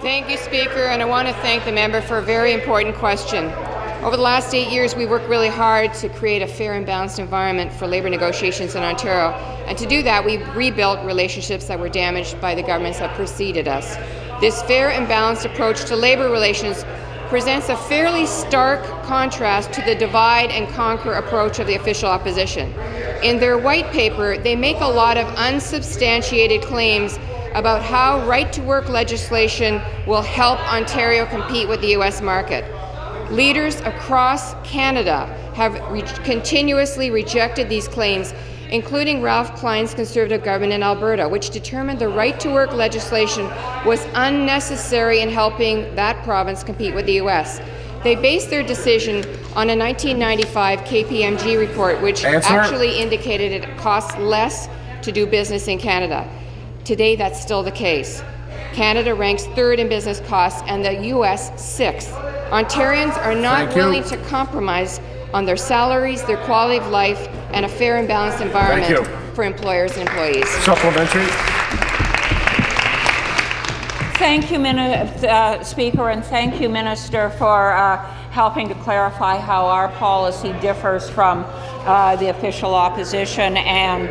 Thank you, Speaker, and I want to thank the member for a very important question. Over the last 8 years, we worked really hard to create a fair and balanced environment for labour negotiations in Ontario, and to do that, we rebuilt relationships that were damaged by the governments that preceded us. This fair and balanced approach to labour relations presents a fairly stark contrast to the divide-and-conquer approach of the official opposition. In their white paper, they make a lot of unsubstantiated claims about how right-to-work legislation will help Ontario compete with the U.S. market. Leaders across Canada have continuously rejected these claims, including Ralph Klein's Conservative government in Alberta, which determined the right-to-work legislation was unnecessary in helping that province compete with the U.S. They based their decision on a 1995 KPMG report, which actually indicated it costs less to do business in Canada. Today, that's still the case. Canada ranks third in business costs and the U.S. sixth. Ontarians are not willing to compromise on their salaries, their quality of life, and a fair and balanced environment for employers and employees. Supplementary. Thank you, Speaker, and thank you, Minister, for helping to clarify how our policy differs from the official opposition and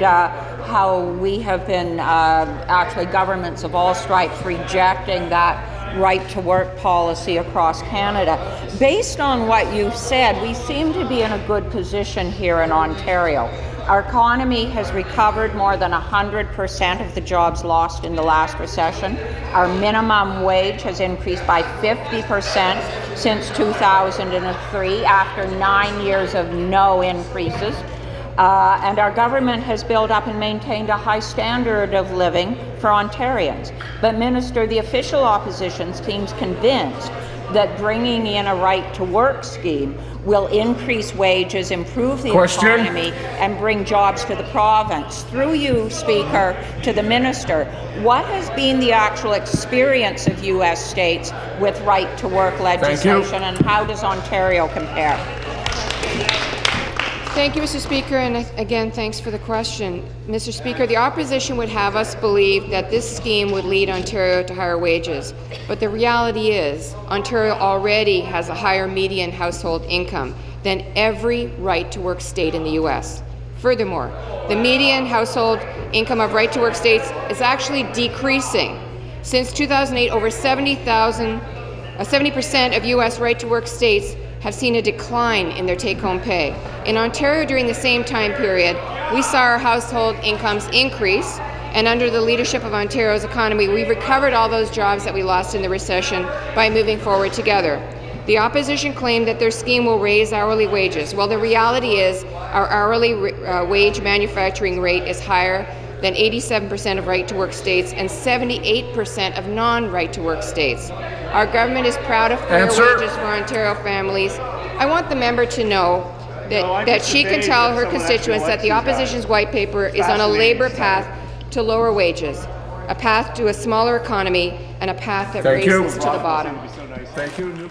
how we have been, actually governments of all stripes, rejecting that right-to-work policy across Canada. Based on what you've said, we seem to be in a good position here in Ontario. Our economy has recovered more than 100% of the jobs lost in the last recession. Our minimum wage has increased by 50% since 2003, after 9 years of no increases. And our government has built up and maintained a high standard of living for Ontarians. But, Minister, the official opposition seems convinced that bringing in a right-to-work scheme will increase wages, improve the economy, and bring jobs to the province. Through you, Speaker, to the Minister, what has been the actual experience of U.S. states with right-to-work legislation, and how does Ontario compare? Thank you, Mr. Speaker, and again, thanks for the question. Mr. Speaker, the opposition would have us believe that this scheme would lead Ontario to higher wages, but the reality is Ontario already has a higher median household income than every right-to-work state in the U.S. Furthermore, the median household income of right-to-work states is actually decreasing. Since 2008, over 70% of U.S. right-to-work states have seen a decline in their take-home pay. In Ontario, during the same time period, we saw our household incomes increase, and under the leadership of Ontario's economy, we've recovered all those jobs that we lost in the recession by moving forward together. The opposition claimed that their scheme will raise hourly wages. Well, the reality is our hourly wage manufacturing rate is higher than 87% of right-to-work states and 78% of non-right-to-work states. Our government is proud of fair wages for Ontario families. I want the member to know that she can tell her constituents that the opposition's white paper is on a Labour path to lower wages, a path to a smaller economy, and a path that races to the bottom. Thank you.